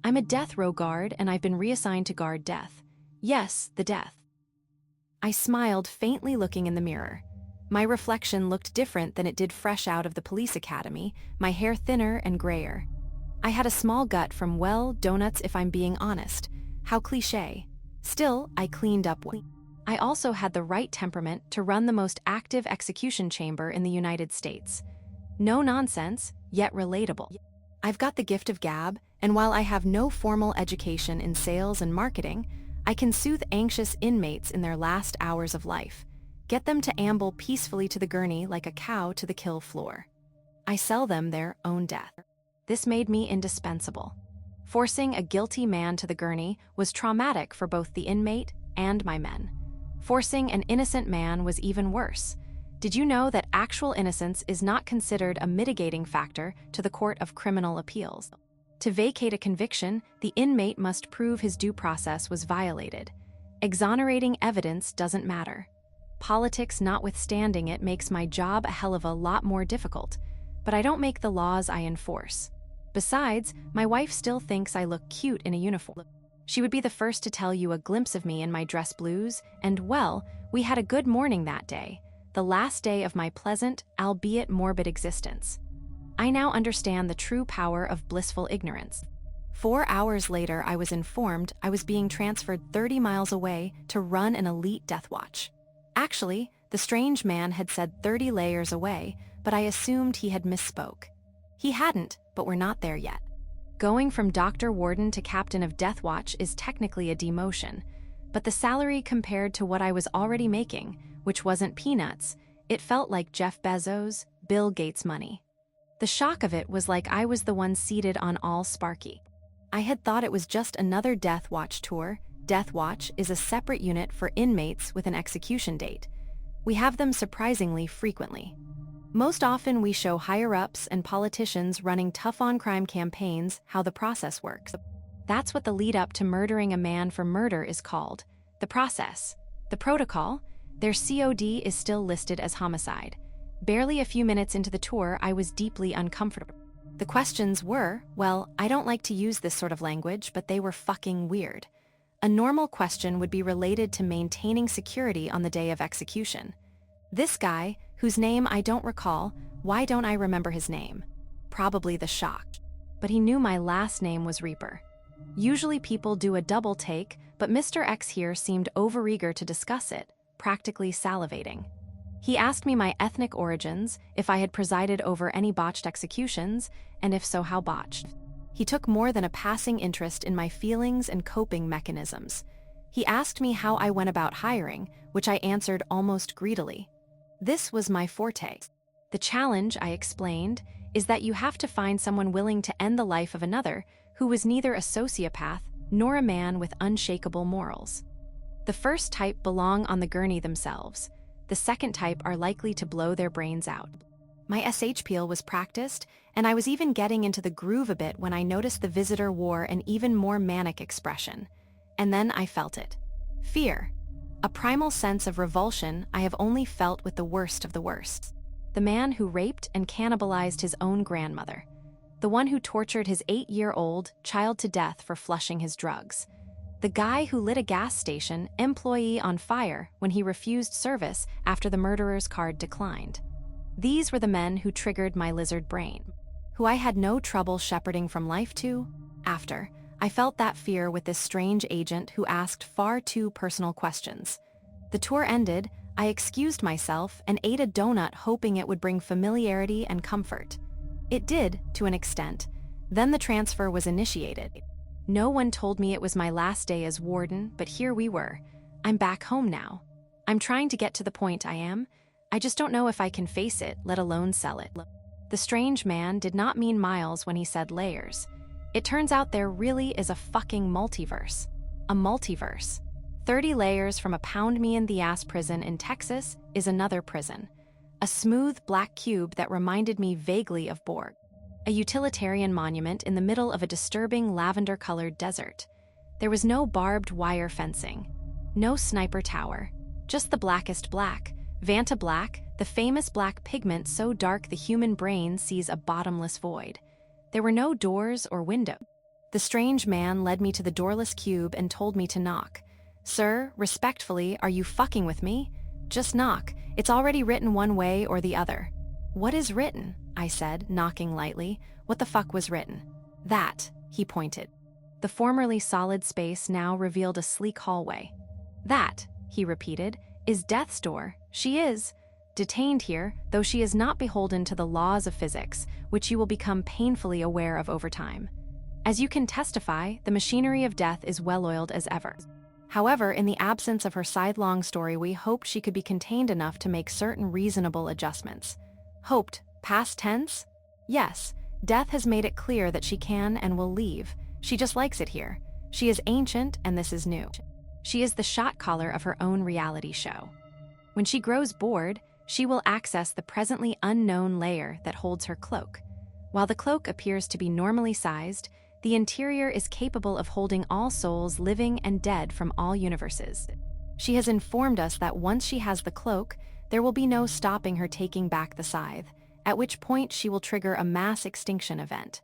I'm a death row guard and I've been reassigned to guard death. Yes, the death. I smiled, faintly looking in the mirror. My reflection looked different than it did fresh out of the police academy, my hair thinner and grayer. I had a small gut from, well, donuts if I'm being honest. How cliché. Still, I cleaned up one. I also had the right temperament to run the most active execution chamber in the United States. No nonsense, yet relatable. I've got the gift of gab, and while I have no formal education in sales and marketing, I can soothe anxious inmates in their last hours of life, get them to amble peacefully to the gurney like a cow to the kill floor. I sell them their own death. This made me indispensable. Forcing a guilty man to the gurney was traumatic for both the inmate and my men. Forcing an innocent man was even worse. Did you know that actual innocence is not considered a mitigating factor to the Court of Criminal Appeals? To vacate a conviction, the inmate must prove his due process was violated. Exonerating evidence doesn't matter. Politics notwithstanding, it makes my job a hell of a lot more difficult, but I don't make the laws, I enforce. Besides, my wife still thinks I look cute in a uniform. She would be the first to tell you a glimpse of me in my dress blues, and well, we had a good morning that day, the last day of my pleasant, albeit morbid existence. I now understand the true power of blissful ignorance. 4 hours later, I was informed I was being transferred 30 miles away to run an elite death watch. Actually, the strange man had said 30 layers away, but I assumed he had misspoke. He hadn't, but we're not there yet. Going from Dr. Warden to Captain of Death Watch is technically a demotion, but the salary compared to what I was already making, which wasn't peanuts, it felt like Jeff Bezos, Bill Gates money. The shock of it was like I was the one seated on all Sparky. I had thought it was just another Death Watch tour. Death Watch is a separate unit for inmates with an execution date. We have them surprisingly frequently. Most often we show higher-ups and politicians running tough-on-crime campaigns how the process works. That's what the lead-up to murdering a man for murder is called. The process. The protocol, their COD is still listed as homicide. Barely a few minutes into the tour, I was deeply uncomfortable. The questions were, well, I don't like to use this sort of language, but they were fucking weird. A normal question would be related to maintaining security on the day of execution. This guy, whose name I don't recall, why don't I remember his name? Probably the shock. But he knew my last name was Reaper. Usually people do a double take, but Mr. X here seemed overeager to discuss it, practically salivating. He asked me my ethnic origins, if I had presided over any botched executions, and if so, how botched. He took more than a passing interest in my feelings and coping mechanisms. He asked me how I went about hiring, which I answered almost greedily. This was my forte. The challenge, I explained, is that you have to find someone willing to end the life of another who was neither a sociopath nor a man with unshakable morals. The first type belong on the gurney themselves. The second type are likely to blow their brains out. My SH peel was practiced, and I was even getting into the groove a bit when I noticed the visitor wore an even more manic expression. And then I felt it. Fear. A primal sense of revulsion I have only felt with the worst of the worst. The man who raped and cannibalized his own grandmother. The one who tortured his 8-year-old child to death for flushing his drugs. The guy who lit a gas station employee on fire when he refused service after the murderer's card declined. These were the men who triggered my lizard brain, who I had no trouble shepherding from life to. After, I felt that fear with this strange agent who asked far too personal questions. The tour ended, I excused myself and ate a donut hoping it would bring familiarity and comfort. It did, to an extent. Then the transfer was initiated. No one told me it was my last day as warden, but here we were. I'm back home now. I'm trying to get to the point I am. I just don't know if I can face it, let alone sell it. The strange man did not mean miles when he said layers. It turns out there really is a fucking multiverse. A multiverse. 30 layers from a pound-me-in-the-ass prison in Texas is another prison. A smooth black cube that reminded me vaguely of Borg. A utilitarian monument in the middle of a disturbing lavender-colored desert. There was no barbed wire fencing. No sniper tower. Just the blackest black. Vanta black, the famous black pigment so dark the human brain sees a bottomless void. There were no doors or windows. The strange man led me to the doorless cube and told me to knock. Sir, respectfully, are you fucking with me? Just knock. It's already written one way or the other. What is written? I said, knocking lightly. What the fuck was written? That, he pointed. The formerly solid space now revealed a sleek hallway. That, he repeated, is Death's door. She is detained here, though she is not beholden to the laws of physics, which you will become painfully aware of over time. As you can testify, the machinery of death is well-oiled as ever. However, in the absence of her sidelong story, we hoped she could be contained enough to make certain reasonable adjustments. Hoped, past tense? Yes, death has made it clear that she can and will leave. She just likes it here. She is ancient, and this is new. She is the shot caller of her own reality show. When she grows bored, she will access the presently unknown layer that holds her cloak. While the cloak appears to be normally sized, the interior is capable of holding all souls living and dead from all universes. She has informed us that once she has the cloak, there will be no stopping her taking back the scythe, at which point she will trigger a mass extinction event.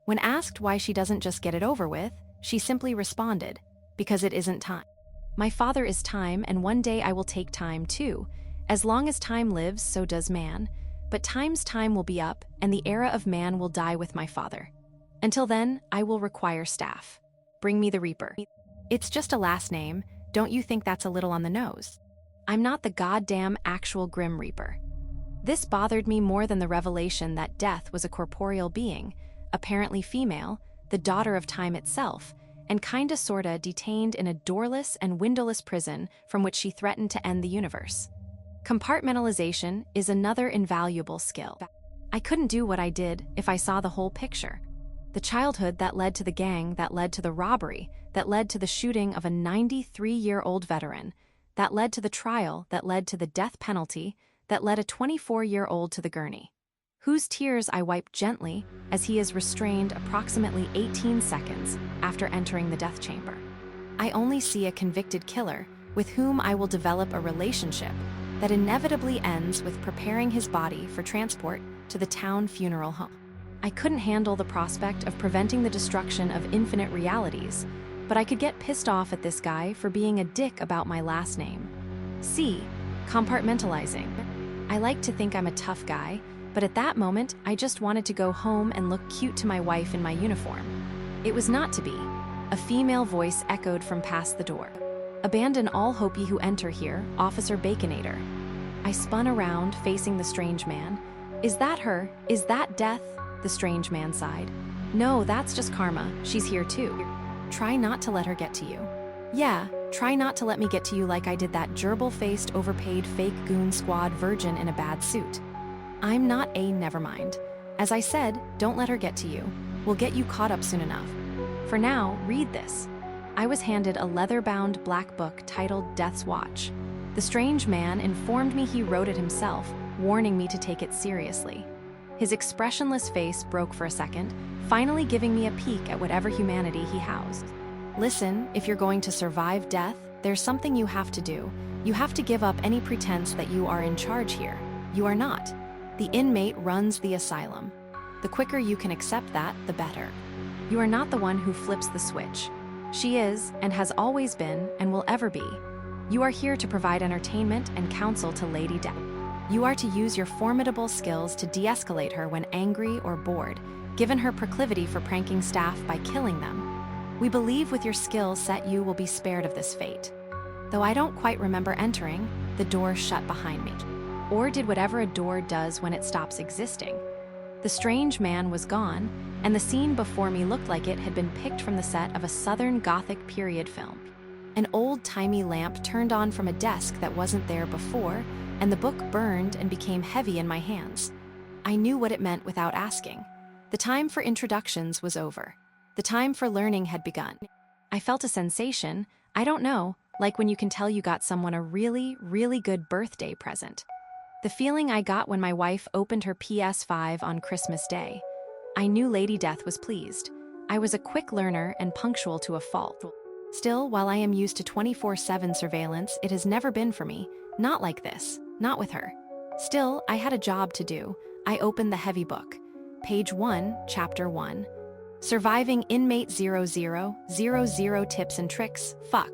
When asked why she doesn't just get it over with, she simply responded, because it isn't time. My father is time, and one day I will take time too. As long as time lives, so does man. But time's time will be up, and the era of man will die with my father. Until then, I will require staff. Bring me the Reaper. It's just a last name. Don't you think that's a little on the nose? I'm not the goddamn actual Grim Reaper. This bothered me more than the revelation that death was a corporeal being, apparently female, the daughter of time itself, and kinda sorta detained in a doorless and windowless prison from which she threatened to end the universe. Compartmentalization is another invaluable skill. I couldn't do what I did if I saw the whole picture. The childhood that led to the gang, that led to the robbery, that led to the shooting of a 93-year-old veteran, that led to the trial, that led to the death penalty, that led a 24-year-old to the gurney, whose tears I wipe gently as he is restrained approximately 18 seconds after entering the death chamber. I only see a convicted killer with whom I will develop a relationship that inevitably ends with preparing his body for transport to the town funeral home. I couldn't handle the prospect of preventing the destruction of infinite realities, but I could get pissed off at this guy for being a dick about my last name. C. Compartmentalizing. I like to think I'm a tough guy, but at that moment, I just wanted to go home and look cute to my wife in my uniform. It was not to be. A female voice echoed from past the door. Abandon all hope ye who enter here, Officer Baconator. I spun around, facing the strange man. Is that her? Is that death? The strange man sighed. No, that's just Karma. She's here too. Try not to let her get to you. Yeah, try not to let me get to you like I did that gerbil-faced, overpaid, fake goon squad virgin in a bad suit. I'm not a nevermind. As I said, don't let her get to you. We'll get you caught up soon enough. For now, read this. I was handed a leather-bound black book titled Death's Watch. The strange man informed me he wrote it himself, warning me to take it seriously. His expressionless face broke for a second, finally giving me a peek at whatever humanity he housed. Listen, if you're going to survive death, there's something you have to do. You have to give up any pretense that you are in charge here. You are not. The inmate runs the asylum. The quicker you can accept that, the better. You are not the one who flips the switch. She is, and has always been, and will ever be. You are here to provide entertainment and counsel to Lady Death. You are to use your formidable skills to de-escalate her when angry or bored, given her proclivity for pranking staff by killing them. We believe with your skill set you will be spared of this fate. Though I don't quite remember entering, the door shut behind me. Or did whatever a door does when it stops existing. The strange man was gone, and the scene before me looked like it had been picked from the set of a Southern Gothic period film. An old-timey lamp turned on from a desk that wasn't there before, and the book burned and became heavy in my hands. I knew what it meant without asking. The time for introductions was over. The time for learning had begun. I felt a sensation, I don't know, like when you can tell you got someone a really, really good birthday present. The feeling I got when my wife opened her PS5 on Christmas Day. I knew Lady Death was pleased. I was a quick learner and punctual to a fault. Still, while I am used to 24/7 surveillance, it has never been for me. Not like this. Not with her. Still, I had a job to do. I opened the heavy book. Page 1, Chapter 1. Surviving inmate 0000 tips and tricks, fuck.